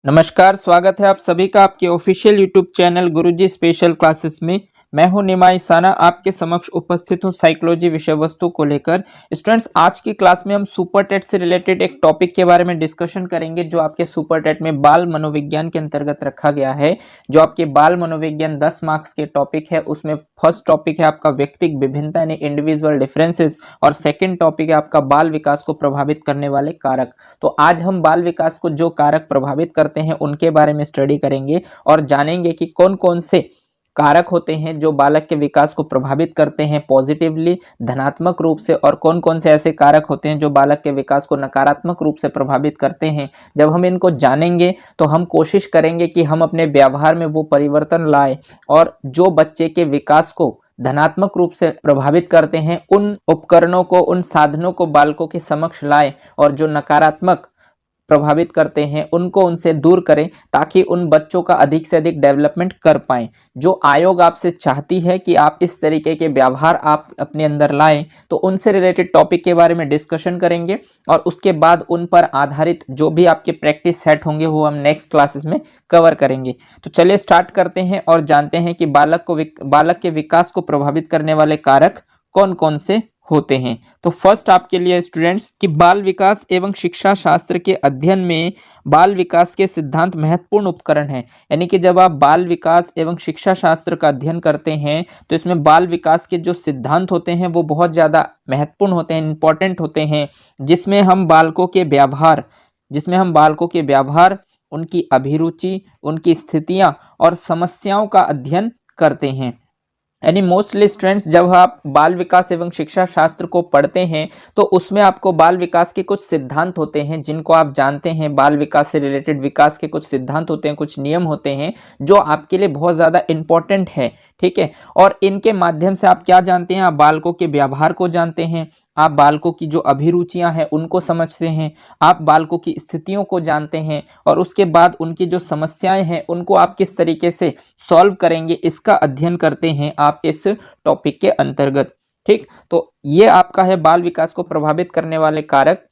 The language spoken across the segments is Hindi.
नमस्कार, स्वागत है आप सभी का आपके ऑफिशियल यूट्यूब चैनल गुरुजी स्पेशल क्लासेस में। मैं हूं निमाई साना, आपके समक्ष उपस्थित हूं साइकोलॉजी विषय वस्तु को लेकर। स्टूडेंट्स, आज की क्लास में हम सुपर टेट से रिलेटेड एक टॉपिक के बारे में डिस्कशन करेंगे जो आपके सुपर टेट में बाल मनोविज्ञान के अंतर्गत रखा गया है। जो आपके बाल मनोविज्ञान 10 मार्क्स के टॉपिक है, उसमें फर्स्ट टॉपिक है आपका व्यक्तिक विभिन्नता यानी इंडिविजुअल डिफरेंसेस, और सेकेंड टॉपिक है आपका बाल विकास को प्रभावित करने वाले कारक। तो आज हम बाल विकास को जो कारक प्रभावित करते हैं उनके बारे में स्टडी करेंगे और जानेंगे कि कौन कौन से कारक होते हैं जो बालक के विकास को प्रभावित करते हैं पॉजिटिवली, धनात्मक रूप से, और कौन कौन से ऐसे कारक होते हैं जो बालक के विकास को नकारात्मक रूप से प्रभावित करते हैं। जब हम इनको जानेंगे तो हम कोशिश करेंगे कि हम अपने व्यवहार में वो परिवर्तन लाएं और जो बच्चे के विकास को धनात्मक रूप से प्रभावित करते हैं उन उपकरणों को, उन साधनों को बालकों के समक्ष लाएं, और जो नकारात्मक प्रभावित करते हैं उनको उनसे दूर करें ताकि उन बच्चों का अधिक से अधिक डेवलपमेंट कर पाएं। जो आयोग आपसे चाहती है कि आप इस तरीके के व्यवहार आप अपने अंदर लाएं, तो उनसे रिलेटेड टॉपिक के बारे में डिस्कशन करेंगे और उसके बाद उन पर आधारित जो भी आपके प्रैक्टिस सेट होंगे वो हम नेक्स्ट क्लासेस में कवर करेंगे। तो चलिए स्टार्ट करते हैं और जानते हैं कि बालक के विकास को प्रभावित करने वाले कारक कौन कौन से होते हैं। तो फर्स्ट आपके लिए स्टूडेंट्स कि बाल विकास एवं शिक्षा शास्त्र के अध्ययन में बाल विकास के सिद्धांत महत्वपूर्ण उपकरण हैं। यानी कि जब आप बाल विकास एवं शिक्षा शास्त्र का अध्ययन करते हैं तो इसमें बाल विकास के जो सिद्धांत होते हैं वो बहुत ज़्यादा महत्वपूर्ण होते हैं, इंपॉर्टेंट होते हैं, जिसमें हम बालकों के व्यवहार, उनकी अभिरुचि, उनकी स्थितियाँ और समस्याओं का अध्ययन करते हैं। यानी मोस्टली स्टूडेंट्स जब आप बाल विकास एवं शिक्षा शास्त्र को पढ़ते हैं तो उसमें आपको बाल विकास के कुछ सिद्धांत होते हैं जिनको आप जानते हैं। बाल विकास से रिलेटेड विकास के कुछ सिद्धांत होते हैं, कुछ नियम होते हैं जो आपके लिए बहुत ज़्यादा इंपॉर्टेंट है, ठीक है। और इनके माध्यम से आप क्या जानते हैं, आप बालकों के व्यवहार को जानते हैं, आप बालकों की जो अभिरुचियां हैं उनको समझते हैं, आप बालकों की स्थितियों को जानते हैं, और उसके बाद उनकी जो समस्याएं हैं उनको आप किस तरीके से सॉल्व करेंगे इसका अध्ययन करते हैं आप इस टॉपिक के अंतर्गत, ठीक। तो ये आपका है बाल विकास को प्रभावित करने वाले कारक।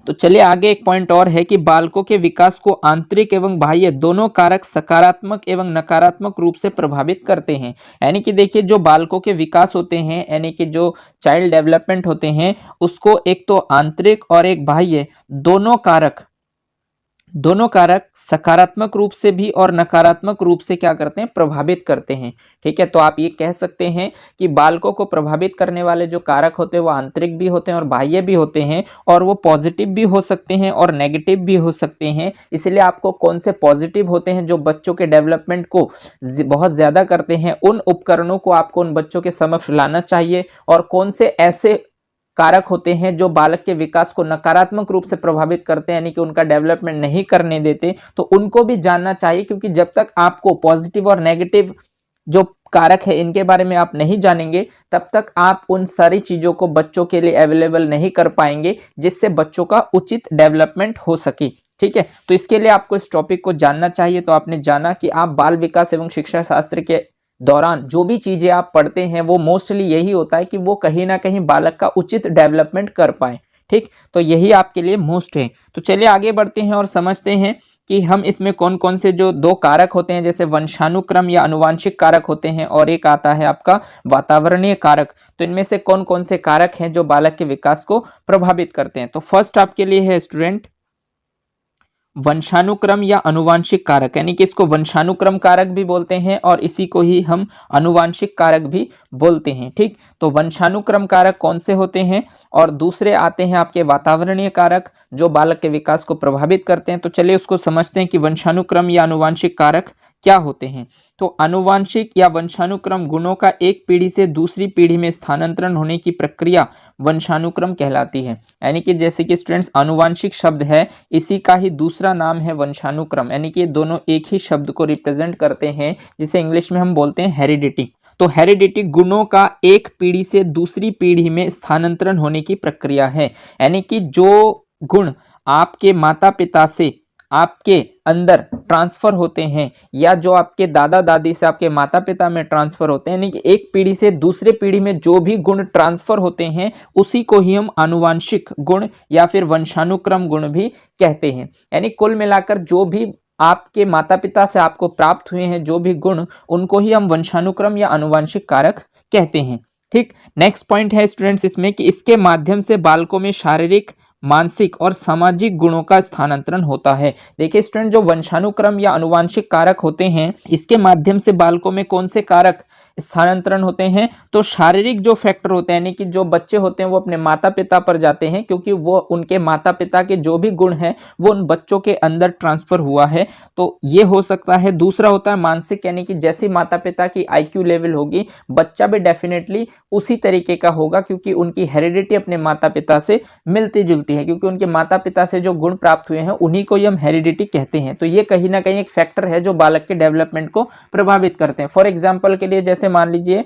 तो चलिए आगे एक पॉइंट और है कि बालकों के विकास को आंतरिक एवं बाह्य दोनों कारक सकारात्मक एवं नकारात्मक रूप से प्रभावित करते हैं। यानी कि देखिए, जो बालकों के विकास होते हैं यानी कि जो चाइल्ड डेवलपमेंट होते हैं उसको एक तो आंतरिक और एक बाह्य दोनों कारक सकारात्मक रूप से भी और नकारात्मक रूप से क्या करते हैं, प्रभावित करते हैं, ठीक है। तो आप ये कह सकते हैं कि बालकों को प्रभावित करने वाले जो कारक होते हैं वो आंतरिक भी होते हैं और बाह्य भी होते हैं, और वो पॉजिटिव भी हो सकते हैं और नेगेटिव भी हो सकते हैं। इसलिए आपको कौन से पॉजिटिव होते हैं जो बच्चों के डेवलपमेंट को बहुत ज़्यादा करते हैं, उन उपकरणों को आपको उन बच्चों के समक्ष लाना चाहिए, और कौन से ऐसे कारक होते हैं जो बालक के विकास को नकारात्मक रूप से प्रभावित करते हैं यानी कि उनका डेवलपमेंट नहीं करने देते, तो उनको भी जानना चाहिए। क्योंकि जब तक आपको पॉजिटिव और नेगेटिव जो कारक है इनके बारे में आप नहीं जानेंगे तब तक आप उन सारी चीजों को बच्चों के लिए अवेलेबल नहीं कर पाएंगे जिससे बच्चों का उचित डेवलपमेंट हो सके, ठीक है। तो इसके लिए आपको इस टॉपिक को जानना चाहिए। तो आपने जाना कि आप बाल विकास एवं शिक्षा शास्त्र के दौरान जो भी चीजें आप पढ़ते हैं वो मोस्टली यही होता है कि वो कहीं ना कहीं बालक का उचित डेवलपमेंट कर पाए, ठीक। तो यही आपके लिए मोस्ट है। तो चलिए आगे बढ़ते हैं और समझते हैं कि हम इसमें कौन कौन से जो दो कारक होते हैं, जैसे वंशानुक्रम या अनुवांशिक कारक होते हैं और एक आता है आपका वातावरणीय कारक। तो इनमें से कौन कौन से कारक हैं जो बालक के विकास को प्रभावित करते हैं। तो फर्स्ट आपके लिए है स्टूडेंट वंशानुक्रम या अनुवांशिक कारक, यानी कि इसको वंशानुक्रम कारक भी बोलते हैं और इसी को ही हम अनुवांशिक कारक भी बोलते हैं, ठीक। तो वंशानुक्रम कारक कौन से होते हैं, और दूसरे आते हैं आपके वातावरणीय कारक जो बालक के विकास को प्रभावित करते हैं। तो चलिए उसको समझते हैं कि वंशानुक्रम या अनुवांशिक कारक क्या होते हैं। तो अनुवांशिक या वंशानुक्रम गुणों का एक पीढ़ी से दूसरी पीढ़ी में स्थानांतरण होने की प्रक्रिया वंशानुक्रम कहलाती है। यानी कि जैसे कि स्टूडेंट्स अनुवांशिक शब्द है, इसी का ही दूसरा नाम है वंशानुक्रम, यानी कि ये दोनों एक ही शब्द को रिप्रेजेंट करते हैं जिसे इंग्लिश में हम बोलते हैं हेरिडिटी। तो हेरिडिटी गुणों का एक पीढ़ी से दूसरी पीढ़ी में स्थानांतरण होने की प्रक्रिया है। यानी कि जो गुण आपके माता पिता से आपके अंदर ट्रांसफर होते हैं या जो आपके दादा दादी से आपके माता पिता में ट्रांसफर होते हैं, यानी कि एक पीढ़ी से दूसरे पीढ़ी में जो भी गुण ट्रांसफर होते हैं उसी को ही हम आनुवांशिक गुण या फिर वंशानुक्रम गुण भी कहते हैं। यानी कुल मिलाकर जो भी आपके माता पिता से आपको प्राप्त हुए हैं जो भी गुण, उनको ही हम वंशानुक्रम या आनुवंशिक कारक कहते हैं। ठीक, नेक्स्ट पॉइंट है स्टूडेंट्स इसमें कि इसके माध्यम से बालकों में शारीरिक, मानसिक और सामाजिक गुणों का स्थानांतरण होता है। देखिए स्टूडेंट, जो वंशानुक्रम या आनुवंशिक कारक होते हैं, इसके माध्यम से बालकों में कौन से कारक स्थानांतरण होते हैं? तो शारीरिक जो फैक्टर होते हैं, यानी कि जो बच्चे होते हैं वो अपने माता पिता पर जाते हैं, क्योंकि वो उनके माता पिता के जो भी गुण हैं वो उन बच्चों के अंदर ट्रांसफर हुआ है, तो ये हो सकता है। दूसरा होता है मानसिक, यानी कि जैसी माता पिता की आईक्यू लेवल होगी, बच्चा भी डेफिनेटली उसी तरीके का होगा, क्योंकि उनकी हेरिडिटी अपने माता पिता से मिलती जुलती है, क्योंकि उनके माता पिता से जो गुण प्राप्त हुए हैं उन्हीं को ही हम हेरिडिटी कहते हैं। तो ये कहीं ना कहीं एक फैक्टर है जो बालक के डेवलपमेंट को प्रभावित करते हैं। फॉर एग्जाम्पल के लिए जैसे मान लीजिए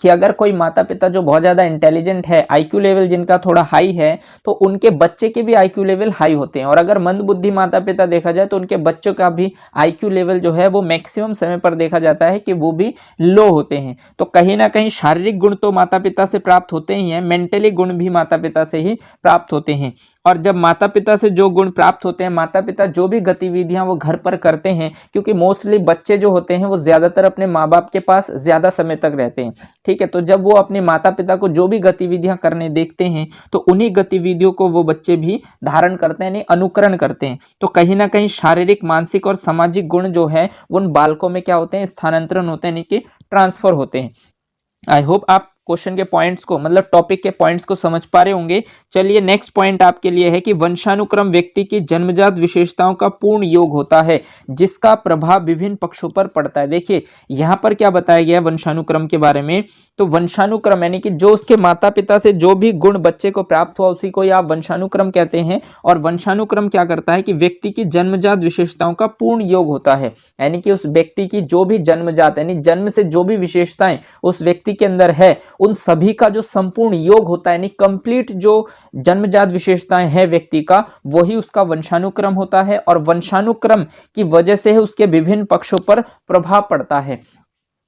कि अगर कोई माता पिता जो बहुत ज्यादा इंटेलिजेंट है, आईक्यू लेवल जिनका थोड़ा हाई है, तो उनके बच्चे के भी आईक्यू लेवल हाई होते हैं। और अगर मंदबुद्धि माता पिता देखा जाए तो उनके बच्चों का भी आईक्यू लेवल जो है वो मैक्सिमम समय पर देखा जाता है कि वो भी लो होते हैं। तो कहीं ना कहीं शारीरिक गुण तो माता पिता से प्राप्त होते ही हैं, मेंटली गुण भी माता पिता से ही प्राप्त होते हैं। और जब माता पिता से जो गुण प्राप्त होते हैं, माता पिता जो भी गतिविधियां वो घर पर करते हैं, क्योंकि मोस्टली बच्चे जो होते हैं वो ज्यादातर अपने माँ बाप के पास ज्यादा समय तक रहते हैं। ठीक है, तो जब वो अपने माता पिता को जो भी गतिविधियां करने देखते हैं तो उन्हीं गतिविधियों को वो बच्चे भी धारण करते हैं, यानी अनुकरण करते हैं। तो कहीं ना कहीं शारीरिक, मानसिक और सामाजिक गुण जो है उन बालकों में क्या होते हैं? स्थानांतरण होते हैं, यानी कि ट्रांसफर होते हैं। आई होप आप क्वेश्चन के पॉइंट्स को, मतलब टॉपिक के पॉइंट्स को समझ पा रहे होंगे। चलिए नेक्स्ट पॉइंट आपके लिए है कि वंशानुक्रम व्यक्ति की जन्मजात विशेषताओं का पूर्ण योग होता है जिसका प्रभाव विभिन्न पक्षों पर पड़ता है। देखिए यहाँ पर क्या बताया गया है वंशानुक्रम के बारे में, तो वंशानुक्रम यानी कि जो उसके माता पिता से जो भी गुण बच्चे को प्राप्त हुआ उसी को ही आप वंशानुक्रम कहते हैं। और वंशानुक्रम क्या करता है कि व्यक्ति की जन्मजात विशेषताओं का पूर्ण योग होता है, यानी कि उस व्यक्ति की जो भी जन्मजात यानी जन्म से जो भी विशेषताएं उस व्यक्ति के अंदर है उन सभी का जो संपूर्ण योग होता है, यानी कंप्लीट जो जन्मजात विशेषताएं है व्यक्ति का, वही उसका वंशानुक्रम होता है। और वंशानुक्रम की वजह से उसके विभिन्न पक्षों पर प्रभाव पड़ता है।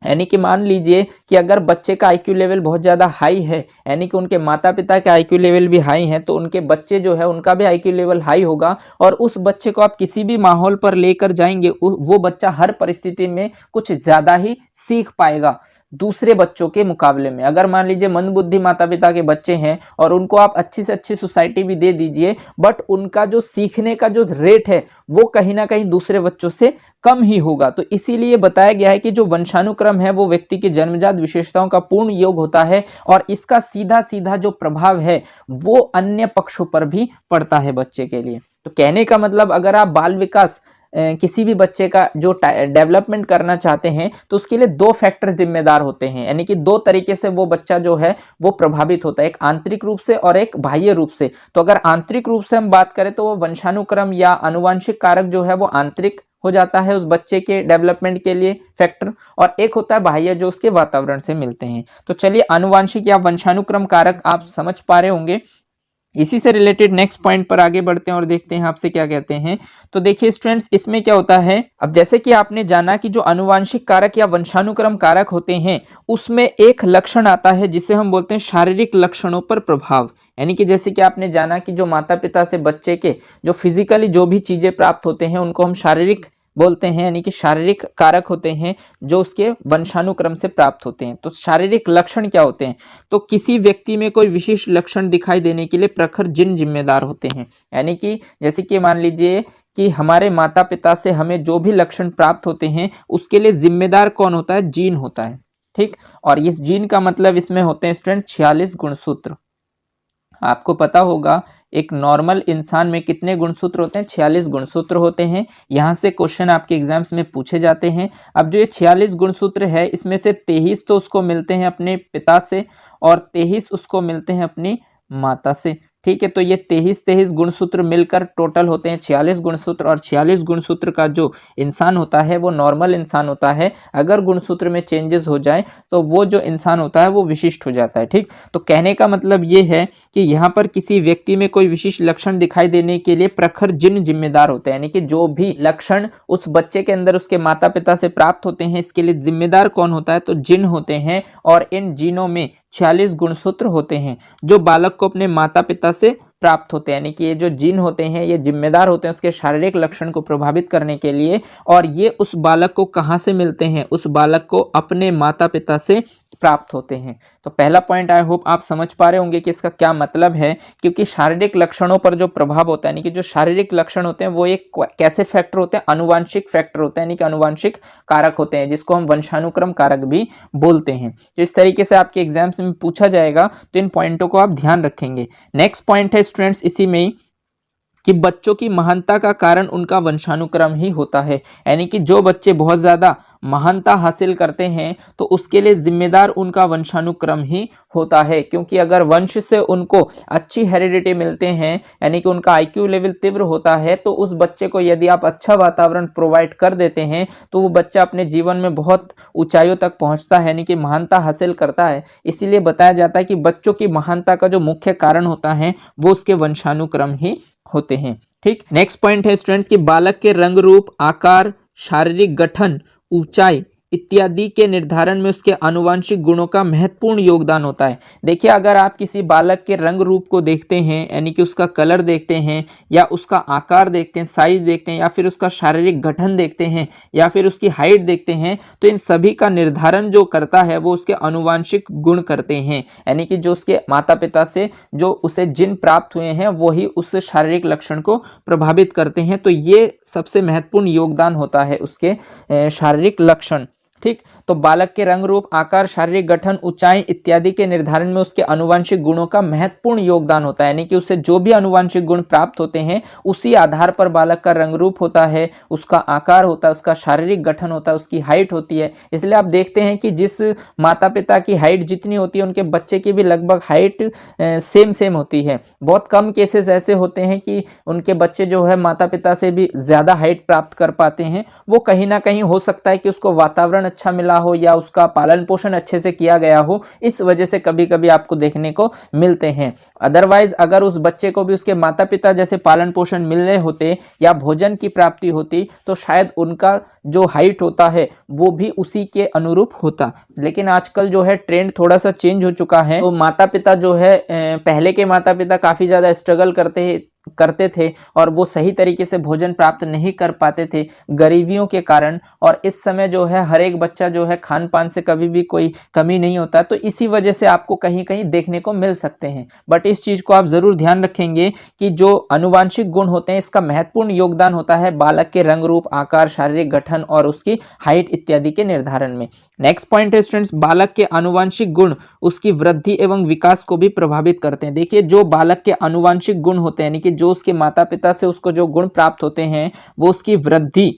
यानी कि मान लीजिए कि अगर बच्चे का आईक्यू लेवल बहुत ज़्यादा हाई है, यानी कि उनके माता पिता के आईक्यू लेवल भी हाई हैं, तो उनके बच्चे जो है उनका भी आईक्यू लेवल हाई होगा। और उस बच्चे को आप किसी भी माहौल पर लेकर जाएंगे, वो बच्चा हर परिस्थिति में कुछ ज़्यादा ही सीख पाएगा दूसरे बच्चों के मुकाबले में। अगर मान लीजिए मंदबुद्धि माता पिता के बच्चे हैं और उनको आप अच्छी से अच्छी सोसाइटी भी दे दीजिए, बट उनका जो सीखने का जो रेट है वो कहीं ना कहीं दूसरे बच्चों से कम ही होगा। तो इसीलिए बताया गया है कि जो वंशानुक्रम है वो व्यक्ति की जन्मजात विशेषताओं का पूर्ण योग होता है और इसका सीधा सीधा जो प्रभाव है वो अन्य पक्षों पर भी पड़ता है बच्चे के लिए। तो कहने का मतलब, अगर आप बाल विकास किसी भी बच्चे का जो डेवलपमेंट करना चाहते हैं तो उसके लिए दो फैक्टर जिम्मेदार होते हैं, यानी कि दो तरीके से वो बच्चा जो है वो प्रभावित होता है, एक आंतरिक रूप से और एक बाह्य रूप से। तो अगर आंतरिक रूप से हम बात करें तो वो वंशानुक्रम या आनुवंशिक कारक जो है वो आंतरिक हो जाता है उस बच्चे के डेवलपमेंट के लिए फैक्टर, और एक होता है बाह्य जो उसके वातावरण से मिलते हैं। तो चलिए आनुवंशिक या वंशानुक्रम कारक आप समझ पा रहे होंगे। इसी से रिलेटेड नेक्स्ट पॉइंट पर आगे बढ़ते हैं और देखते हैं आपसे क्या कहते हैं। तो देखिए स्टूडेंट्स, इसमें क्या होता है, अब जैसे कि आपने जाना कि जो आनुवंशिक कारक या वंशानुक्रम कारक होते हैं उसमें एक लक्षण आता है जिसे हम बोलते हैं शारीरिक लक्षणों पर प्रभाव। यानी कि जैसे कि आपने जाना कि जो माता पिता से बच्चे के जो फिजिकली जो भी चीजें प्राप्त होते हैं उनको हम शारीरिक बोलते हैं, यानी कि शारीरिक कारक होते हैं जो उसके वंशानुक्रम से प्राप्त होते हैं। तो शारीरिक लक्षण क्या होते हैं, तो किसी व्यक्ति में कोई विशेष लक्षण दिखाई देने के लिए प्रखर जिन जिम्मेदार होते हैं। यानी कि जैसे कि मान लीजिए कि हमारे माता पिता से हमें जो भी लक्षण प्राप्त होते हैं उसके लिए जिम्मेदार कौन होता है, जीन होता है। ठीक, और इस जीन का मतलब इसमें होते हैं स्टूडेंट 46 गुणसूत्र। आपको पता होगा एक नॉर्मल इंसान में कितने गुणसूत्र होते हैं, 46 गुणसूत्र होते हैं। यहाँ से क्वेश्चन आपके एग्जाम्स में पूछे जाते हैं। अब जो ये 46 गुणसूत्र है इसमें से 23 तो उसको मिलते हैं अपने पिता से और 23 उसको मिलते हैं अपनी माता से। ठीक है, तो ये 23 गुणसूत्र मिलकर टोटल होते हैं 46 गुणसूत्र। और 46 गुणसूत्र का जो इंसान होता है वो नॉर्मल इंसान होता है। अगर गुणसूत्र में चेंजेस हो जाए तो वो जो इंसान होता है वो विशिष्ट हो जाता है। ठीक, तो कहने का मतलब ये है कि यहाँ पर किसी व्यक्ति में कोई विशिष्ट लक्षण दिखाई देने के लिए प्रखर जिन जिम्मेदार होते हैं, यानी कि जो भी लक्षण उस बच्चे के अंदर उसके माता पिता से प्राप्त होते हैं इसके लिए जिम्मेदार कौन होता है, तो जिन होते हैं। और इन जीनों में 46 गुणसूत्र होते हैं जो बालक को अपने माता पिता से प्राप्त होते हैं, यानी कि ये जो जीन होते हैं ये जिम्मेदार होते हैं उसके शारीरिक लक्षण को प्रभावित करने के लिए। और ये उस बालक को कहाँ से मिलते हैं? उस बालक को अपने माता पिता से प्राप्त होते हैं। तो पहला पॉइंट आई होप आप समझ पा रहे होंगे कि इसका क्या मतलब है, क्योंकि शारीरिक लक्षणों पर जो प्रभाव होता है, यानी कि जो शारीरिक लक्षण होते हैं वो एक कैसे फैक्टर होते हैं? अनुवांशिक फैक्टर होते हैं, यानी कि अनुवांशिक कारक होते हैं, जिसको हम वंशानुक्रम कारक भी बोलते हैं। तो इस तरीके से आपके एग्जाम्स में पूछा जाएगा, तो इन पॉइंटों को आप ध्यान रखेंगे। नेक्स्ट पॉइंट है स्टूडेंट्स इसी में ही कि बच्चों की महानता का कारण उनका वंशानुक्रम ही होता है, यानी कि जो बच्चे बहुत ज़्यादा महानता हासिल करते हैं तो उसके लिए जिम्मेदार उनका वंशानुक्रम ही होता है। क्योंकि अगर वंश से उनको अच्छी हेरिडिटी मिलते हैं, यानी कि उनका आईक्यू लेवल तीव्र होता है, तो उस बच्चे को यदि आप अच्छा वातावरण प्रोवाइड कर देते हैं तो वो बच्चा अपने जीवन में बहुत ऊंचाइयों तक पहुंचता है, यानी कि महानता हासिल करता है। इसीलिए बताया जाता है कि बच्चों की महानता का जो मुख्य कारण होता है वो उसके वंशानुक्रम ही होते हैं। ठीक, नेक्स्ट पॉइंट है स्टूडेंट्स कि बालक के रंग, रूप, आकार, शारीरिक गठन, ऊंचाई इत्यादि के निर्धारण में उसके आनुवंशिक गुणों का महत्वपूर्ण योगदान होता है। देखिए, अगर आप किसी बालक के रंग रूप को देखते हैं, यानी कि उसका कलर देखते हैं, या उसका आकार देखते हैं, साइज देखते हैं, या फिर उसका शारीरिक गठन देखते हैं, या फिर उसकी हाइट देखते हैं, तो इन सभी का निर्धारण जो करता है वो उसके आनुवंशिक गुण करते हैं, यानी कि जो उसके माता पिता से जो उसे जिन प्राप्त हुए हैं वही उस शारीरिक लक्षण को प्रभावित करते हैं। तो ये सबसे महत्वपूर्ण योगदान होता है उसके शारीरिक लक्षण। ठीक, तो बालक के रंग, रूप, आकार, शारीरिक गठन, ऊंचाई इत्यादि के निर्धारण में उसके आनुवंशिक गुणों का महत्वपूर्ण योगदान होता है, यानी कि उसे जो भी आनुवंशिक गुण प्राप्त होते हैं उसी आधार पर बालक का रंग रूप होता है, उसका आकार होता है, उसका शारीरिक गठन होता है, उसकी हाइट होती है। इसलिए आप देखते हैं कि जिस माता पिता की हाइट जितनी होती है उनके बच्चे की भी लगभग हाइट सेम होती है। बहुत कम केसेस ऐसे होते हैं कि उनके बच्चे जो है माता पिता से भी ज्यादा हाइट प्राप्त कर पाते हैं। वो कहीं ना कहीं हो सकता है कि उसको वातावरण अच्छा मिला हो या उसका पालन पोषण अच्छे से किया गया हो, इस वजह से कभी कभी आपको देखने को मिलते हैं। अदरवाइज अगर उस बच्चे को भी उसके माता पिता जैसे पालन पोषण मिल रहे होते या भोजन की प्राप्ति होती तो शायद उनका जो हाइट होता है वो भी उसी के अनुरूप होता। लेकिन आजकल जो है ट्रेंड थोड़ा सा चेंज हो चुका है। तो माता पिता जो है पहले के माता पिता काफी ज्यादा स्ट्रगल करते थे और वो सही तरीके से भोजन प्राप्त नहीं कर पाते थे गरीबियों के कारण। और इस समय जो है हर एक बच्चा जो है खान पान से कभी भी कोई कमी नहीं होता, तो इसी वजह से आपको कहीं कहीं देखने को मिल सकते हैं। बट इस चीज को आप जरूर ध्यान रखेंगे कि जो आनुवंशिक गुण होते हैं इसका महत्वपूर्ण योगदान होता है बालक के रंग, रूप, आकार, शारीरिक गठन और उसकी हाइट इत्यादि के निर्धारण में। नेक्स्ट पॉइंट है स्टूडेंट्स, बालक के आनुवंशिक गुण उसकी वृद्धि एवं विकास को भी प्रभावित करते हैं। देखिए, जो बालक के आनुवंशिक गुण होते हैं, यानी कि जो उसके माता पिता से उसको जो गुण प्राप्त होते हैं वो उसकी वृद्धि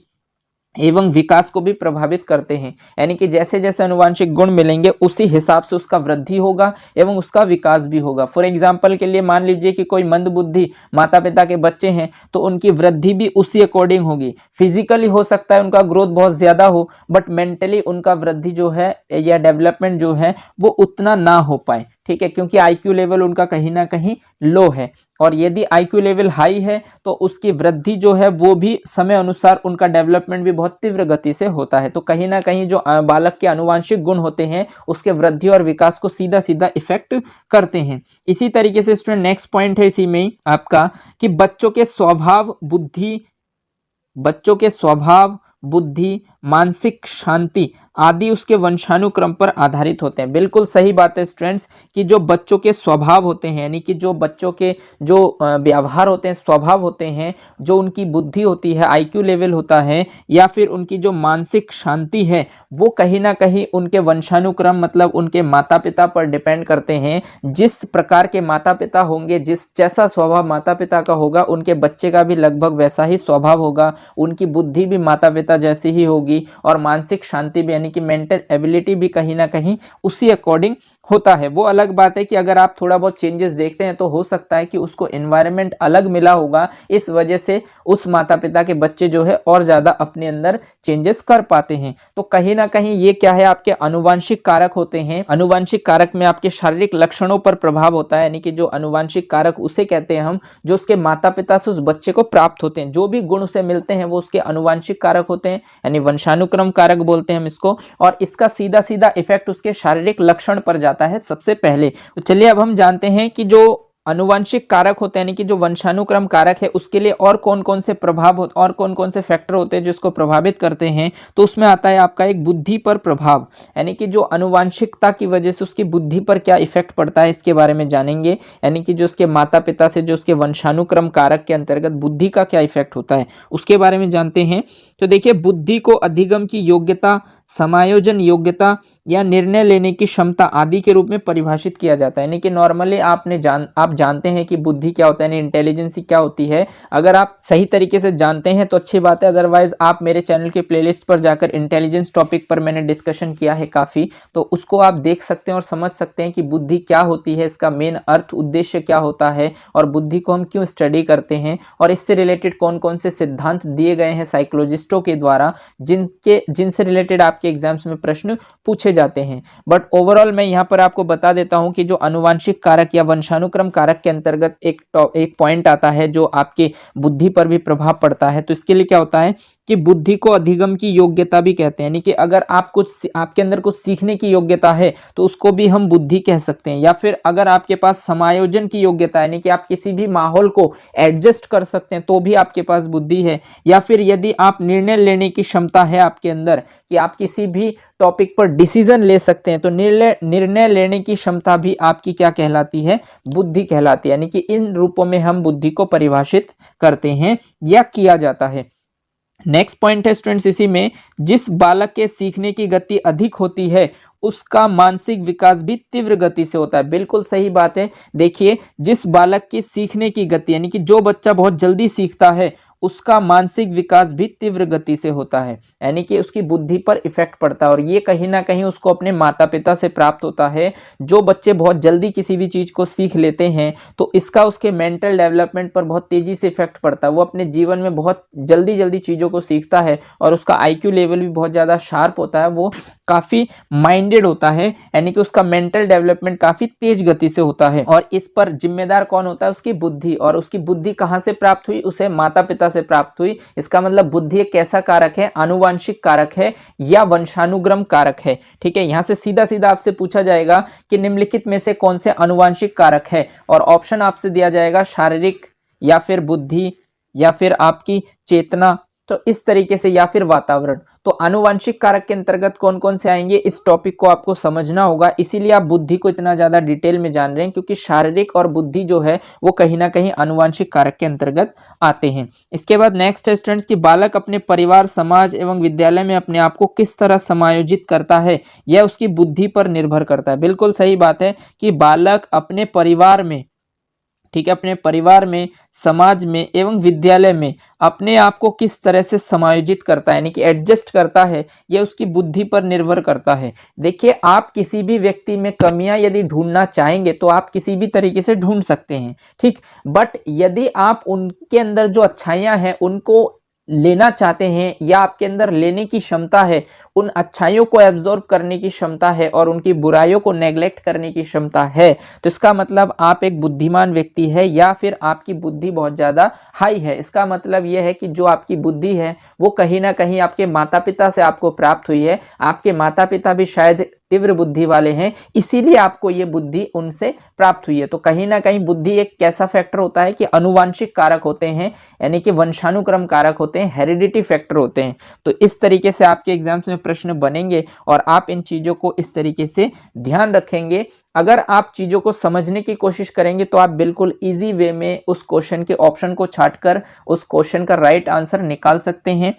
एवं विकास को भी प्रभावित करते हैं। यानी कि जैसे जैसे आनुवंशिक गुण मिलेंगे उसी हिसाब से उसका वृद्धि होगा एवं उसका विकास भी होगा। फॉर एग्जाम्पल के लिए मान लीजिए कि कोई मंदबुद्धि माता पिता के बच्चे हैं तो उनकी वृद्धि भी उसी अकॉर्डिंग होगी। फिजिकली हो सकता है उनका ग्रोथ बहुत ज्यादा हो, बट मेंटली उनका वृद्धि जो है या डेवलपमेंट जो है वो उतना ना हो पाए। ठीक है, क्योंकि आईक्यू लेवल उनका कहीं ना कहीं लो है। और यदि आईक्यू लेवल हाई है तो उसकी वृद्धि जो है वो भी समय अनुसार उनका डेवलपमेंट भी बहुत तीव्र गति से होता है। तो कहीं ना कहीं जो बालक के आनुवंशिक गुण होते हैं उसके वृद्धि और विकास को सीधा सीधा इफेक्ट करते हैं। इसी तरीके से स्टूडेंट नेक्स्ट पॉइंट है इसी में आपका कि बच्चों के स्वभाव, बुद्धि, मानसिक शांति आदि उसके वंशानुक्रम पर आधारित होते हैं। बिल्कुल सही बात है स्टूडेंट्स कि जो बच्चों के स्वभाव होते हैं, यानी कि जो बच्चों के जो व्यवहार होते हैं, स्वभाव होते हैं, जो उनकी बुद्धि होती है, आईक्यू लेवल होता है, या फिर उनकी जो मानसिक शांति है, वो कहीं ना कहीं उनके वंशानुक्रम मतलब उनके माता पिता पर डिपेंड करते हैं। जिस प्रकार के माता पिता होंगे, जैसा स्वभाव माता पिता का होगा, उनके बच्चे का भी लगभग वैसा ही स्वभाव होगा। उनकी बुद्धि भी माता पिता जैसी ही होगी और मानसिक शांति भी यानी कि मेंटल एबिलिटी भी कहीं ना कहीं उसी अकॉर्डिंग होता है। वो अलग बात है कि अगर आप थोड़ा बहुत चेंजेस देखते हैं तो हो सकता है कि उसको एनवायरनमेंट अलग मिला होगा, इस वजह से उस माता पिता के बच्चे जो है और ज्यादा अपने अंदर चेंजेस कर पाते हैं। तो कहीं ना कहीं ये क्या है, आपके आनुवंशिक कारक होते हैं। आनुवंशिक कारक में आपके शारीरिक लक्षणों पर प्रभाव होता है, यानी कि जो आनुवंशिक कारक उसे कहते हैं हम जो उसके माता पिता से उस बच्चे को प्राप्त होते हैं। जो भी गुण उसे मिलते हैं वो उसके आनुवंशिक कारक होते हैं, यानी वंशानुक्रम कारक बोलते हैं हम इसको। और इसका सीधा सीधा इफेक्ट उसके शारीरिक लक्षण पर जाता है सबसे पहले। तो चलिए अब हम जानते हैं कि जो आनुवांशिक कारक होते हैं यानी कि जो वंशानुक्रम कारक है उसके लिए और कौन कौन से प्रभाव और कौन कौन से फैक्टर होते हैं जिसको प्रभावित करते हैं, तो उसमें आता है आपका एक बुद्धि पर प्रभाव, यानी कि जो आनुवांशिकता की वजह से उसकी बुद्धि पर क्या इफेक्ट पड़ता है इसके बारे में जानेंगे। यानी कि जो उसके माता पिता से जो उसके वंशानुक्रम कारक के अंतर्गत बुद्धि का क्या इफेक्ट होता है उसके बारे में जानते हैं। तो देखिए, बुद्धि को अधिगम की योग्यता, समायोजन योग्यता या निर्णय लेने की क्षमता आदि के रूप में परिभाषित किया जाता है। यानी कि नॉर्मली आप जानते हैं कि बुद्धि क्या होता है, यानी इंटेलिजेंस क्या होती है। अगर आप सही तरीके से जानते हैं तो अच्छी बात है, अदरवाइज आप मेरे चैनल के प्लेलिस्ट पर जाकर इंटेलिजेंस टॉपिक पर मैंने डिस्कशन किया है काफ़ी, तो उसको आप देख सकते हैं और समझ सकते हैं कि बुद्धि क्या होती है, इसका मेन अर्थ उद्देश्य क्या होता है और बुद्धि को हम क्यों स्टडी करते हैं और इससे रिलेटेड कौन कौन से सिद्धांत दिए गए हैं साइकोलॉजिस्टों के द्वारा जिनसे रिलेटेड आपके एग्जाम्स में प्रश्न पूछे जाते हैं। बट ओवरऑल मैं यहाँ पर आपको बता देता हूँ कि जो आनुवांशिक कारक या वंशानुक्रम कारक के अंतर्गत एक पॉइंट आता है जो आपके बुद्धि पर भी प्रभाव पड़ता है। तो इसके लिए क्या होता है कि बुद्धि को अधिगम की योग्यता भी कहते हैं, यानी कि अगर आपके अंदर कुछ सीखने की योग्यता है तो उसको भी हम बुद्धि कह सकते हैं। या फिर अगर आपके पास समायोजन की योग्यता है, यानी कि आप किसी भी माहौल को एडजस्ट कर सकते हैं, तो भी आपके पास बुद्धि है। या फिर यदि आप निर्णय लेने की क्षमता है आपके अंदर कि आप किसी भी टॉपिक पर डिसीजन ले सकते हैं, तो निर्णय लेने की क्षमता भी आपकी क्या कहलाती है, बुद्धि कहलाती है। यानी कि इन रूपों में हम बुद्धि को परिभाषित करते हैं या किया जाता है। नेक्स्ट पॉइंट है स्टूडेंट्स इसी में, जिस बालक के सीखने की गति अधिक होती है उसका मानसिक विकास भी तीव्र गति से होता है। बिल्कुल सही बात है। देखिए, जिस बालक की सीखने की गति, यानी कि जो बच्चा बहुत जल्दी सीखता है उसका मानसिक विकास भी तीव्र गति से होता है, यानी कि उसकी बुद्धि पर इफेक्ट पड़ता है और ये कहीं ना कहीं उसको अपने माता पिता से प्राप्त होता है। जो बच्चे बहुत जल्दी किसी भी चीज को सीख लेते हैं तो इसका उसके मेंटल डेवलपमेंट पर बहुत तेजी से इफेक्ट पड़ता है। वो अपने जीवन में बहुत जल्दी जल्दी चीजों को सीखता है और उसका आईक्यू लेवल भी बहुत ज्यादा शार्प होता है, वो काफी माइंडेड होता है, यानी कि उसका मेंटल डेवलपमेंट काफी तेज गति से होता है। और इस पर जिम्मेदार कौन होता है, उसकी बुद्धि। और उसकी बुद्धि कहां से प्राप्त हुई, उसे माता पिता से प्राप्त हुई। इसका मतलब बुद्धि एक कैसा कारक है, आनुवांशिक कारक है या वंशानुक्रम कारक है। ठीक है, यहां से सीधा सीधा आपसे पूछा जाएगा कि निम्नलिखित में से कौन से आनुवांशिक कारक है, और ऑप्शन आपसे दिया जाएगा शारीरिक या फिर बुद्धि या फिर आपकी चेतना, तो इस तरीके से, या फिर वातावरण। तो आनुवांशिक कारक के अंतर्गत कौन कौन से आएंगे, इस टॉपिक को आपको समझना होगा। इसीलिए आप बुद्धि को इतना ज्यादा डिटेल में जान रहे हैं, क्योंकि शारीरिक और बुद्धि जो है वो कहीं ना कहीं आनुवांशिक कारक के अंतर्गत आते हैं। इसके बाद नेक्स्ट है स्टूडेंट्स कि बालक अपने परिवार, समाज एवं विद्यालय में अपने आप को किस तरह समायोजित करता है, यह उसकी बुद्धि पर निर्भर करता है। बिल्कुल सही बात है कि बालक अपने परिवार में, ठीक है, अपने परिवार में, समाज में एवं विद्यालय में अपने आप को किस तरह से समायोजित करता है, यानी कि एडजस्ट करता है, यह उसकी बुद्धि पर निर्भर करता है। देखिए, आप किसी भी व्यक्ति में कमियां यदि ढूंढना चाहेंगे तो आप किसी भी तरीके से ढूंढ सकते हैं, ठीक। बट यदि आप उनके अंदर जो अच्छाइयां हैं उनको लेना चाहते हैं या आपके अंदर लेने की क्षमता है, उन अच्छाइयों को एब्जॉर्ब करने की क्षमता है और उनकी बुराइयों को नेग्लेक्ट करने की क्षमता है, तो इसका मतलब आप एक बुद्धिमान व्यक्ति है या फिर आपकी बुद्धि बहुत ज्यादा हाई है। इसका मतलब यह है कि जो आपकी बुद्धि है वो कहीं ना कहीं आपके माता पिता से आपको प्राप्त हुई है। आपके माता पिता भी शायद तीव्र बुद्धि वाले हैं, इसीलिए आपको ये बुद्धि उनसे प्राप्त हुई है। तो कहीं ना कहीं बुद्धि एक कैसा फैक्टर होता है कि अनुवांशिक कारक होते हैं, यानी कि वंशानुक्रम कारक होते हैं, हेरिडिटी फैक्टर होते हैं। तो इस तरीके से आपके एग्जाम्स में प्रश्न बनेंगे और आप इन चीजों को इस तरीके से ध्यान रखेंगे। अगर आप चीजों को समझने की कोशिश करेंगे तो आप बिल्कुल इजी वे में उस क्वेश्चन के ऑप्शन को छांटकर उस क्वेश्चन का राइट आंसर निकाल सकते हैं।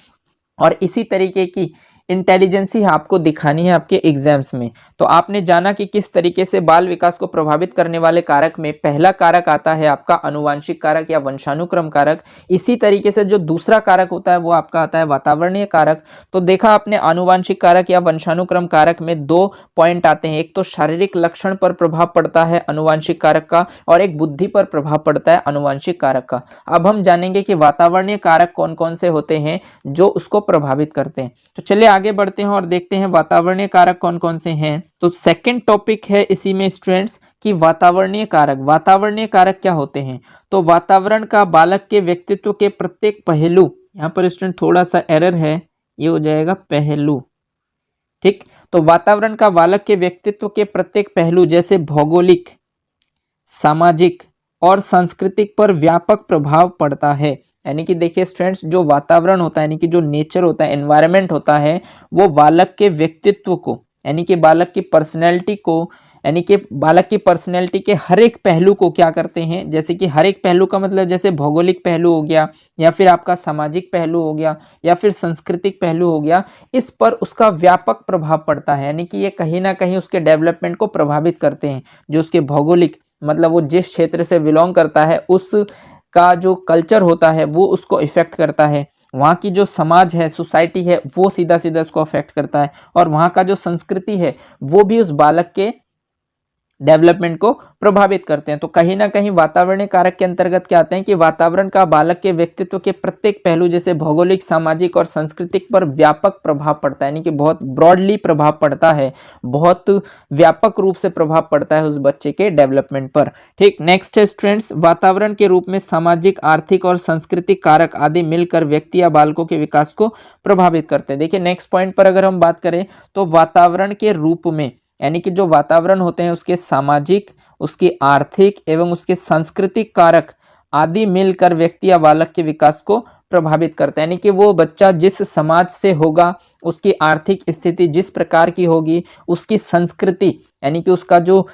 और इसी तरीके की इंटेलिजेंसी आपको दिखानी है आपके एग्जाम्स में। तो आपने जाना कि किस तरीके से बाल विकास को प्रभावित करने वाले कारक में पहला कारक आता है आपका अनुवांशिक कारक या वंशानुक्रम कारक। इसी तरीके से जो दूसरा कारक होता है वो आपका आता है वातावरणीय कारक। तो देखा आपने, अनुवांशिक कारक या वंशानुक्रम कारक में दो पॉइंट आते हैं, एक तो शारीरिक लक्षण पर प्रभाव पड़ता है अनुवांशिक कारक का, और एक बुद्धि पर प्रभाव पड़ता है अनुवांशिक कारक का। अब हम जानेंगे कि वातावरणीय कारक कौन कौन से होते हैं जो उसको प्रभावित करते हैं। तो चलिए आगे बढ़ते हैं और देखते हैं वातावरणीय कारक कौन कौन से हैं। तो सेकंड टॉपिक है इसी में स्टूडेंट्स कि वातावरणीय कारक। वातावरणीय कारक क्या होते हैं, तो वातावरण का बालक के व्यक्तित्व के प्रत्येक पहलू, यहाँ पर स्टूडेंट थोड़ा सा एरर है, ये हो जाएगा पहलू, ठीक। तो वातावरण का बालक के व्यक्तित्व के प्रत्येक पहलू जैसे भौगोलिक, सामाजिक और सांस्कृतिक पर व्यापक प्रभाव पड़ता है। यानी कि देखिए स्टूडेंट्स, जो वातावरण होता है यानी कि जो नेचर होता है, एनवायरनमेंट होता है, वो बालक के व्यक्तित्व को यानी कि बालक की पर्सनैलिटी को यानी कि बालक की पर्सनैलिटी के हर एक पहलू को क्या करते हैं, जैसे कि हर एक पहलू का मतलब जैसे भौगोलिक पहलू हो गया, या फिर आपका सामाजिक पहलू हो गया, या फिर सांस्कृतिक पहलू हो गया, इस पर उसका व्यापक प्रभाव पड़ता है। यानी कि ये कहीं ना कहीं उसके डेवलपमेंट को प्रभावित करते हैं। जो उसके भौगोलिक मतलब वो जिस क्षेत्र से बिलोंग करता है उस का जो कल्चर होता है वो उसको इफेक्ट करता है। वहाँ की जो समाज है, सोसाइटी है, वो सीधा सीधा इसको अफेक्ट करता है। और वहाँ का जो संस्कृति है वो भी उस बालक के डेवलपमेंट को प्रभावित करते हैं। तो कहीं ना कहीं वातावरणीय कारक के अंतर्गत क्या आते हैं कि वातावरण का बालक के व्यक्तित्व के प्रत्येक पहलू जैसे भौगोलिक, सामाजिक और सांस्कृतिक पर व्यापक प्रभाव पड़ता है। यानी कि बहुत ब्रॉडली प्रभाव पड़ता है, बहुत व्यापक रूप से प्रभाव पड़ता है उस बच्चे के डेवलपमेंट पर। ठीक, नेक्स्ट है स्टूडेंट्स, वातावरण के रूप में सामाजिक, आर्थिक और सांस्कृतिक कारक आदि मिलकर व्यक्ति या बालकों के विकास को प्रभावित करते हैं। देखिए नेक्स्ट पॉइंट पर अगर हम बात करें तो वातावरण के रूप में यानी कि जो वातावरण होते हैं उसके सामाजिक, उसके आर्थिक एवं उसके सांस्कृतिक कारक आदि मिलकर व्यक्ति या बालक के विकास को प्रभावित करते हैं। यानी कि वो बच्चा जिस समाज से होगा, उसकी आर्थिक स्थिति जिस प्रकार की होगी, उसकी संस्कृति यानी कि उसका जो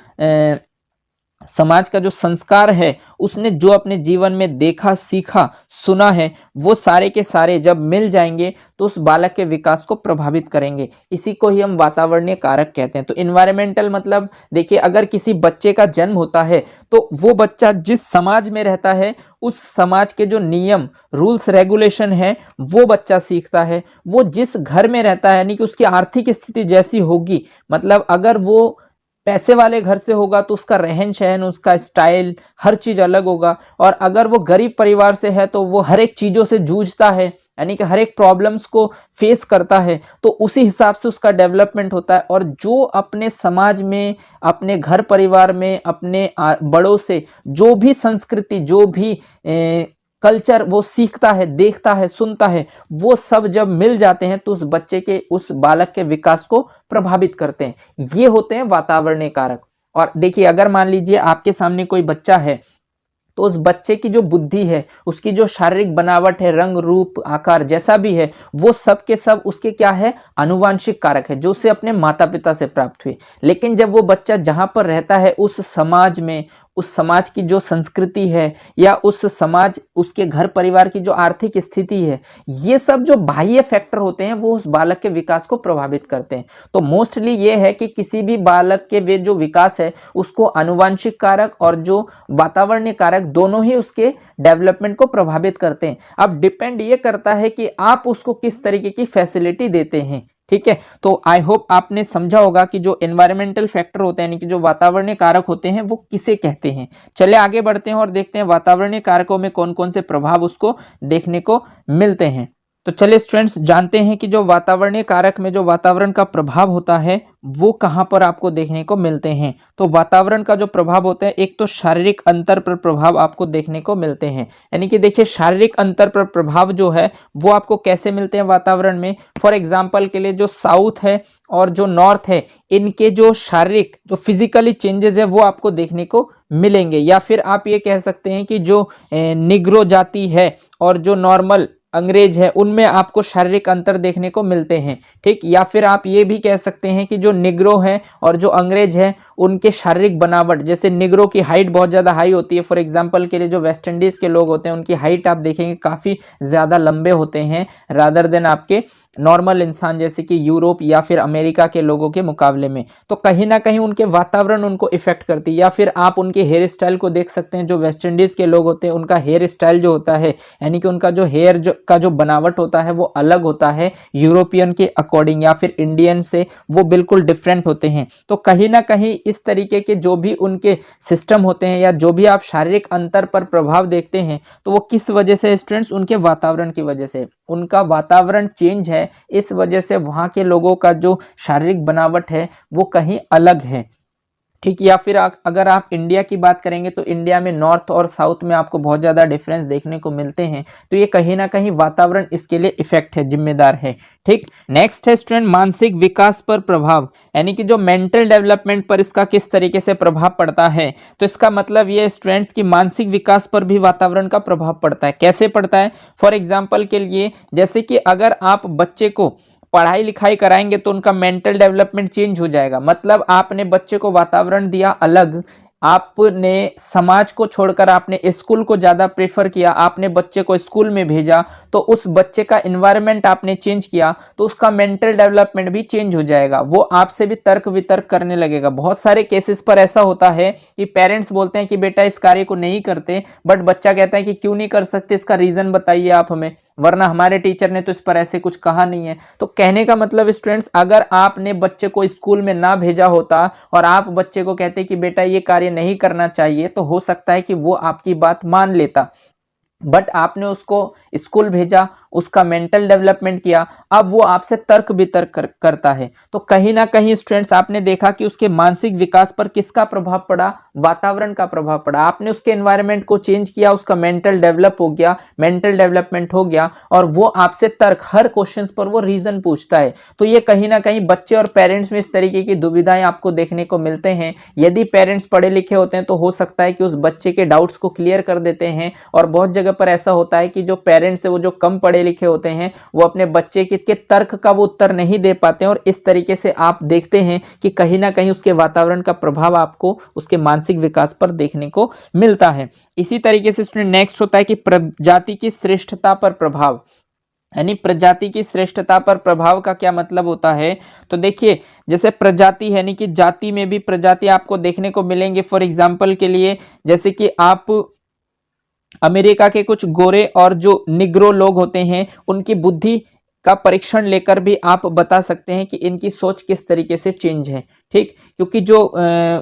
समाज का जो संस्कार है, उसने जो अपने जीवन में देखा, सीखा, सुना है, वो सारे के सारे जब मिल जाएंगे तो उस बालक के विकास को प्रभावित करेंगे। इसी को ही हम वातावरणीय कारक कहते हैं। तो इन्वायरमेंटल मतलब देखिए, अगर किसी बच्चे का जन्म होता है तो वो बच्चा जिस समाज में रहता है उस समाज के जो नियम, रूल्स, रेगुलेशन है वो बच्चा सीखता है। वो जिस घर में रहता है यानी कि उसकी आर्थिक स्थिति जैसी होगी, मतलब अगर वो पैसे वाले घर से होगा तो उसका रहन सहन, उसका स्टाइल, हर चीज अलग होगा। और अगर वो गरीब परिवार से है तो वो हर एक चीजों से जूझता है, यानी कि हर एक प्रॉब्लम्स को फेस करता है, तो उसी हिसाब से उसका डेवलपमेंट होता है। और जो अपने समाज में, अपने घर परिवार में, अपने बड़ों से जो भी संस्कृति, जो भी कल्चर वो सीखता है, देखता है, सुनता है, वो सब जब मिल जाते हैं तो उस बच्चे के, उस बालक के विकास को प्रभावित करते हैं। ये होते हैं वातावरणीय कारक। और देखिए अगर मान लीजिए आपके सामने कोई बच्चा है तो उस बच्चे की जो बुद्धि है, उसकी जो शारीरिक बनावट है, रंग, रूप, आकार जैसा भी है, वो सब के सब उसके क्या है, आनुवांशिक कारक है जो उसे अपने माता पिता से प्राप्त हुए। लेकिन जब वो बच्चा जहां पर रहता है उस समाज में, उस समाज की जो संस्कृति है या उस समाज, उसके घर परिवार की जो आर्थिक स्थिति है, ये सब जो बाह्य फैक्टर होते हैं वो उस बालक के विकास को प्रभावित करते हैं। तो मोस्टली ये है कि किसी भी बालक के वे जो विकास है उसको आनुवांशिक कारक और जो वातावरणीय कारक दोनों ही उसके डेवलपमेंट को प्रभावित करते हैं। अब डिपेंड ये करता है कि आप उसको किस तरीके की फैसिलिटी देते हैं। ठीक है, तो आई होप आपने समझा होगा कि जो एनवायरमेंटल फैक्टर होते हैं यानी कि जो वातावरणीय कारक होते हैं वो किसे कहते हैं। चलिए आगे बढ़ते हैं और देखते हैं वातावरणीय कारकों में कौन कौन से प्रभाव उसको देखने को मिलते हैं। तो चलिए स्टूडेंट्स जानते हैं कि जो वातावरणीय कारक में जो वातावरण का प्रभाव होता है वो कहाँ पर आपको देखने को मिलते हैं। तो वातावरण का जो प्रभाव होता है, एक तो शारीरिक अंतर पर प्रभाव आपको देखने को मिलते हैं। यानी कि देखिए शारीरिक अंतर पर प्रभाव जो है वो आपको कैसे मिलते हैं वातावरण में। फॉर एग्जाम्पल के लिए जो साउथ है और जो नॉर्थ है, इनके जो शारीरिक, जो फिजिकली चेंजेस है वो आपको देखने को मिलेंगे। या फिर आप ये कह सकते हैं कि जो निग्रो जाति है और जो नॉर्मल अंग्रेज है उनमें आपको शारीरिक अंतर देखने को मिलते हैं। ठीक, या फिर आप ये भी कह सकते हैं कि जो निग्रो है और जो अंग्रेज है उनके शारीरिक बनावट, जैसे निग्रो की हाइट बहुत ज़्यादा हाई होती है। फॉर एग्जांपल के लिए जो वेस्ट इंडीज़ के लोग होते हैं उनकी हाइट आप देखेंगे काफ़ी ज़्यादा लंबे होते हैं रादर देन आपके नॉर्मल इंसान जैसे कि यूरोप या फिर अमेरिका के लोगों के मुकाबले में। तो कहीं ना कहीं उनके वातावरण उनको इफेक्ट करती है। या फिर आप उनके हेयर स्टाइल को देख सकते हैं, जो वेस्ट इंडीज़ के लोग होते हैं उनका हेयर स्टाइल जो होता है यानी कि उनका जो हेयर का जो बनावट होता है वो अलग होता है यूरोपियन के अकॉर्डिंग, या फिर इंडियन से वो बिल्कुल डिफरेंट होते हैं। तो कहीं ना कहीं इस तरीके के जो भी उनके सिस्टम होते हैं या जो भी आप शारीरिक अंतर पर प्रभाव देखते हैं तो वो किस वजह से स्टूडेंट्स, उनके वातावरण की वजह से। उनका वातावरण चेंज है, इस वजह से वहाँ के लोगों का जो शारीरिक बनावट है वो कहीं अलग है। ठीक। या फिर अगर आप इंडिया की बात करेंगे तो इंडिया में नॉर्थ और साउथ में आपको बहुत ज़्यादा डिफरेंस देखने को मिलते हैं। तो ये कहीं ना कहीं वातावरण इसके लिए इफेक्ट है, जिम्मेदार है। ठीक। नेक्स्ट है स्टूडेंट मानसिक विकास पर प्रभाव, यानी कि जो मेंटल डेवलपमेंट पर इसका किस तरीके से प्रभाव पड़ता है। तो इसका मतलब ये स्टूडेंट्स की मानसिक विकास पर भी वातावरण का प्रभाव पड़ता है। कैसे पड़ता है? फॉर एग्जाम्पल के लिए, जैसे कि अगर आप बच्चे को पढ़ाई लिखाई कराएंगे तो उनका मेंटल डेवलपमेंट चेंज हो जाएगा। मतलब आपने बच्चे को वातावरण दिया अलग, आपने समाज को छोड़कर आपने स्कूल को ज्यादा प्रेफर किया, आपने बच्चे को स्कूल में भेजा, तो उस बच्चे का एनवायरनमेंट आपने चेंज किया तो उसका मेंटल डेवलपमेंट भी चेंज हो जाएगा। वो आपसे भी तर्क वितर्क करने लगेगा। बहुत सारे केसेस पर ऐसा होता है कि पेरेंट्स बोलते हैं कि बेटा इस कार्य को नहीं करते, बट बच्चा कहता है कि क्यों नहीं कर सकते, इसका रीजन बताइए आप हमें, वरना हमारे टीचर ने तो इस पर ऐसे कुछ कहा नहीं है। तो कहने का मतलब स्टूडेंट्स, अगर आपने बच्चे को स्कूल में ना भेजा होता और आप बच्चे को कहते कि बेटा ये कार्य नहीं करना चाहिए, तो हो सकता है कि वो आपकी बात मान लेता। बट आपने उसको स्कूल भेजा, उसका मेंटल डेवलपमेंट किया, अब वो आपसे तर्क वितर्क करता है। तो कहीं ना कहीं स्टूडेंट्स आपने देखा कि उसके मानसिक विकास पर किसका प्रभाव पड़ा? वातावरण का प्रभाव पड़ा। आपने उसके एनवायरनमेंट को चेंज किया, उसका मेंटल डेवलप हो गया, मेंटल डेवलपमेंट हो गया, और वो आपसे तर्क, हर क्वेश्चन पर वो रीजन पूछता है। तो ये कहीं ना कहीं बच्चे और पेरेंट्स में इस तरीके की दुविधाएं आपको देखने को मिलते हैं। यदि पेरेंट्स पढ़े लिखे होते हैं तो हो सकता है कि उस बच्चे के डाउट्स को क्लियर कर देते हैं, और बहुत जगह पर ऐसा होता है कि जो पेरेंट्स है वो जो कम पढ़े लिखे होते हैं वो अपने बच्चे के तर्क का वो उत्तर नहीं दे पाते हैं, और इस तरीके से आप देखते हैं कि कहीं ना कहीं उसके वातावरण का प्रभाव आपको उसके मानसिक विकास पर देखने को मिलता है। इसी तरीके से स्टूडेंट नेक्स्ट होता है कि प्रजाति की श्रेष्ठता पर प्रभाव, यानी प्रजाति की श्रेष्ठता पर प्रभाव का क्या मतलब होता है? तो देखिए, जैसे प्रजाति यानी कि जाति में भी प्रजाति आपको देखने को मिलेंगे। फॉर एग्जाम्पल के लिए, जैसे कि आप अमेरिका के कुछ गोरे और जो निग्रो लोग होते हैं उनकी बुद्धि का परीक्षण लेकर भी आप बता सकते हैं कि इनकी सोच किस तरीके से चेंज है। ठीक। क्योंकि जो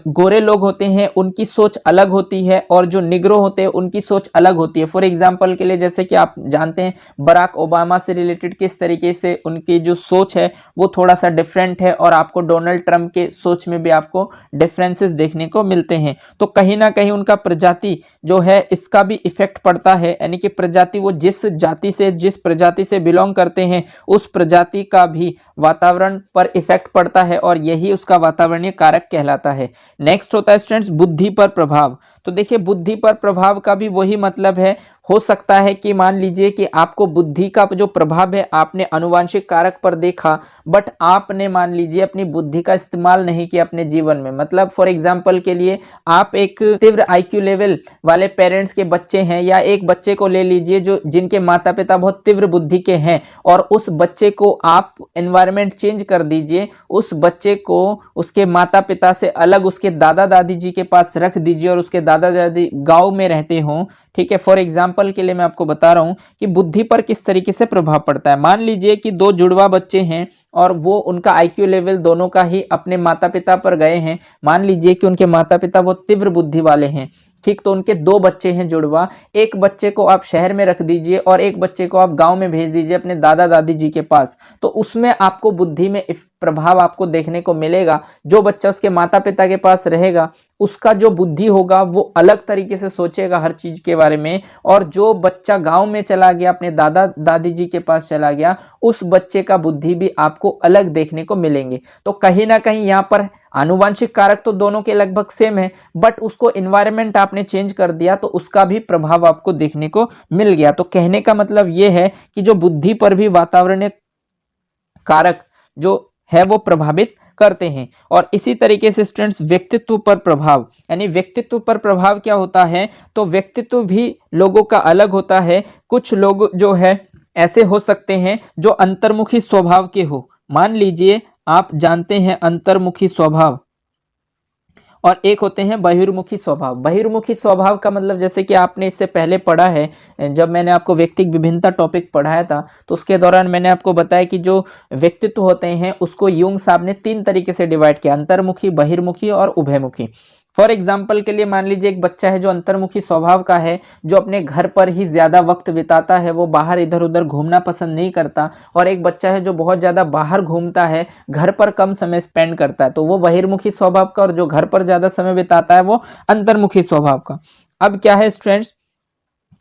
गोरे लोग होते हैं उनकी सोच अलग होती है, और जो निग्रो होते हैं उनकी सोच अलग होती है। फॉर एग्जांपल के लिए, जैसे कि आप जानते हैं बराक ओबामा से रिलेटेड किस तरीके से उनकी जो सोच है वो थोड़ा सा डिफरेंट है, और आपको डोनाल्ड ट्रंप के सोच में भी आपको डिफरेंसेस देखने को मिलते हैं। तो कहीं ना कहीं उनका प्रजाति जो है इसका भी इफेक्ट पड़ता है, यानी कि प्रजाति, वो जिस जाति से, जिस प्रजाति से बिलोंग करते हैं उस प्रजाति का भी वातावरण पर इफेक्ट पड़ता है, और यही उसका वातावरणीय कारक कहलाता है। नेक्स्ट होता है स्टूडेंट्स बुद्धि पर प्रभाव। तो देखिए, बुद्धि पर प्रभाव का भी वही मतलब है। हो सकता है कि मान लीजिए कि आपको बुद्धि का जो प्रभाव है आपने अनुवांशिक कारक पर देखा, बट आपने मान लीजिए अपनी बुद्धि का इस्तेमाल नहीं किया अपने जीवन में। मतलब फॉर एग्जांपल के लिए, आप एक तीव्र आईक्यू लेवल वाले पेरेंट्स के बच्चे हैं, या एक बच्चे को ले लीजिए जो जिनके माता पिता बहुत तीव्र बुद्धि के हैं, और उस बच्चे को आप एनवायरनमेंट चेंज कर दीजिए, उस बच्चे को उसके माता पिता से अलग उसके दादा दादी जी के पास रख दीजिए, और उसके दादा दादी गांव में रहते हों। ठीक है। फॉर एग्जाम्पल के लिए मैं आपको बता रहा हूं कि बुद्धि पर किस तरीके से प्रभाव पड़ता है। मान लीजिए कि दो जुड़वा बच्चे हैं और वो उनका आईक्यू लेवल दोनों का ही अपने माता पिता पर गए हैं। मान लीजिए कि उनके माता पिता वो तीव्र बुद्धि वाले हैं। ठीक। तो उनके दो बच्चे हैं जुड़वा, एक बच्चे को आप शहर में रख दीजिए और एक बच्चे को आप गांव में भेज दीजिए अपने दादा दादी जी के पास। तो उसमें आपको बुद्धि में प्रभाव आपको देखने को मिलेगा। जो बच्चा उसके माता पिता के पास रहेगा उसका जो बुद्धि होगा वो अलग तरीके से सोचेगा हर चीज के बारे में, और जो बच्चा गांव में चला गया अपने दादा दादी जी के पास चला गया, उस बच्चे का बुद्धि भी आपको अलग देखने को मिलेंगे। तो कहीं ना कहीं यहाँ पर आनुवंशिक कारक तो दोनों के लगभग सेम है, बट उसको एनवायरनमेंट आपने चेंज कर दिया तो उसका भी प्रभाव आपको देखने को मिल गया। तो कहने का मतलब यह है कि जो बुद्धि पर भी वातावरणीय कारक जो है वो प्रभावित करते हैं। और इसी तरीके से स्टूडेंट्स व्यक्तित्व पर प्रभाव, यानी व्यक्तित्व पर प्रभाव क्या होता है? तो व्यक्तित्व भी लोगों का अलग होता है। कुछ लोग जो है ऐसे हो सकते हैं जो अंतर्मुखी स्वभाव के हो। मान लीजिए आप जानते हैं अंतर्मुखी स्वभाव, और एक होते हैं बहिर्मुखी स्वभाव। बहिर्मुखी स्वभाव का मतलब, जैसे कि आपने इससे पहले पढ़ा है, जब मैंने आपको व्यक्तिक विभिन्नता टॉपिक पढ़ाया था तो उसके दौरान मैंने आपको बताया कि जो व्यक्तित्व होते हैं उसको यूंग साहब ने तीन तरीके से डिवाइड किया, अंतर्मुखी, बहिर्मुखी और उभयमुखी। फॉर एग्जाम्पल के लिए मान लीजिए एक बच्चा है जो अंतर्मुखी स्वभाव का है, जो अपने घर पर ही ज्यादा वक्त बिताता है, वो बाहर इधर उधर घूमना पसंद नहीं करता, और एक बच्चा है जो बहुत ज्यादा बाहर घूमता है, घर पर कम समय स्पेंड करता है, तो वो बहिर्मुखी स्वभाव का, और जो घर पर ज्यादा समय बिताता है वो अंतर्मुखी स्वभाव का। अब क्या है स्टूडेंट्स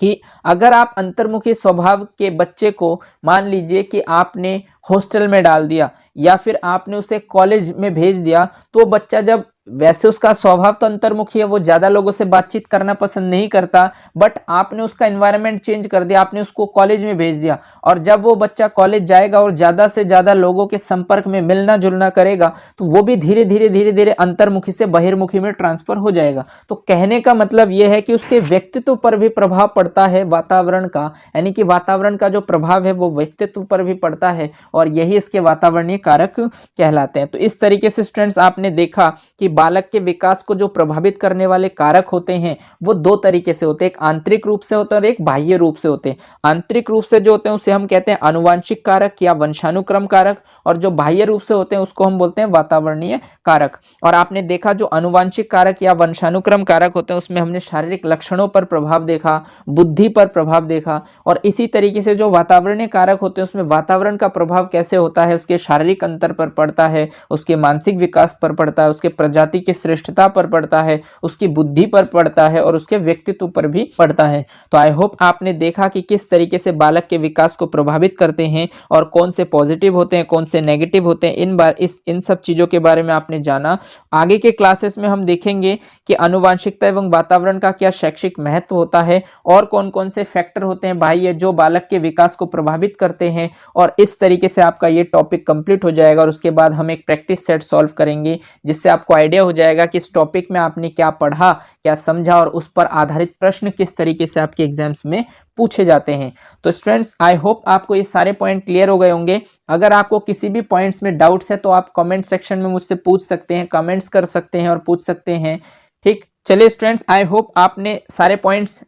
कि अगर आप अंतर्मुखी स्वभाव के बच्चे को मान लीजिए कि आपने हॉस्टल में डाल दिया या फिर आपने उसे कॉलेज में भेज दिया, तो बच्चा जब, वैसे उसका स्वभाव तो अंतर्मुखी है, वो ज्यादा लोगों से बातचीत करना पसंद नहीं करता, बट आपने उसका एनवायरनमेंट चेंज कर दिया, आपने उसको कॉलेज में भेज दिया, और जब वो बच्चा कॉलेज जाएगा और ज्यादा से ज्यादा लोगों के संपर्क में मिलना जुलना करेगा, तो वो भी धीरे धीरे धीरे धीरे अंतर्मुखी से बहिर्मुखी में ट्रांसफर हो जाएगा। तो कहने का मतलब यह है कि उसके व्यक्तित्व पर भी प्रभाव पड़ता है वातावरण का, यानी कि वातावरण का जो प्रभाव है वो व्यक्तित्व पर भी पड़ता है, और यही इसके वातावरणीय कारक कहलाते हैं। तो इस तरीके से स्टूडेंट्स आपने देखा कि बालक के विकास को जो प्रभावित करने वाले कारक होते हैं वो दो तरीके से होते हैं, एक आंतरिक रूप से होते हैं और एक बाह्य रूप से होते हैं। आंतरिक रूप से जो होते हैं उसे हम कहते हैं आनुवांशिक कारक या वंशानुक्रम कारक, और जो बाह्य रूप से होते हैं उसको हम बोलते हैं वातावरणीय कारक। और आपने देखा जो आनुवांशिक कारक या वंशानुक्रम कारक होते हैं उसमें हमने शारीरिक लक्षणों पर प्रभाव देखा, बुद्धि पर प्रभाव देखा, और इसी तरीके से जो वातावरणीय कारक होते हैं उसमें वातावरण का प्रभाव कैसे होता है, उसके शारीरिक अंतर पर पड़ता है, उसके मानसिक विकास पर पड़ता है, उसके प्रजाति की श्रेष्ठता पर पड़ता है, उसकी बुद्धि पर पड़ता है, और उसके व्यक्तित्व पर भी पड़ता है। तो आई होप आपने देखा कि किस तरीके से बालक के विकास को प्रभावित करते हैं और कौन से पॉजिटिव होते हैं, कौन से नेगेटिव होते हैं, इन सब चीजों के बारे में आपने जाना। आगे के क्लासेस में हम देखेंगे कि आनुवांशिकता एवं वातावरण का क्या शैक्षिक महत्व होता है, और कौन कौन से फैक्टर होते हैं बाह्य जो बालक के विकास को प्रभावित करते हैं, और इस तरीके से आपका ये टॉपिक कंप्लीट हो जाएगा। और उसके बाद हम एक प्रैक्टिस सेट सॉल्व करेंगे जिससे आपको आइडिया हो जाएगा कि इस टॉपिक में आपने क्या पढ़ा, क्या समझा, और उस पर आधारित प्रश्न किस तरीके से आपके एग्जाम्स में पूछे जाते हैं। तो स्टूडेंट्स आई होप आपको ये सारे पॉइंट क्लियर हो गए होंगे। अगर आपको किसी भी पॉइंट्स में डाउट्स है तो आप कमेंट सेक्शन में मुझसे पूछ सकते हैं, कमेंट्स कर सकते हैं और पूछ सकते हैं। ठीक, चलिए स्टूडेंट्स आई होप आपने सारे पॉइंट्स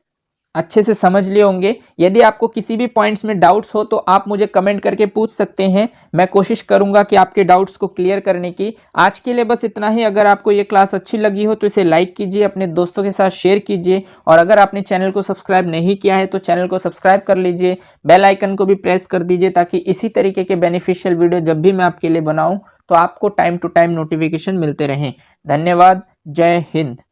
अच्छे से समझ लिए होंगे। यदि आपको किसी भी पॉइंट्स में डाउट्स हो तो आप मुझे कमेंट करके पूछ सकते हैं, मैं कोशिश करूंगा कि आपके डाउट्स को क्लियर करने की। आज के लिए बस इतना ही। अगर आपको ये क्लास अच्छी लगी हो तो इसे लाइक कीजिए, अपने दोस्तों के साथ शेयर कीजिए, और अगर आपने चैनल को सब्सक्राइब नहीं किया है तो चैनल को सब्सक्राइब कर लीजिए, बेल आइकन को भी प्रेस कर दीजिए, ताकि इसी तरीके के बेनिफिशियल वीडियो जब भी मैं आपके लिए बनाऊं तो आपको टाइम टू टाइम नोटिफिकेशन मिलते रहें। धन्यवाद। जय हिंद।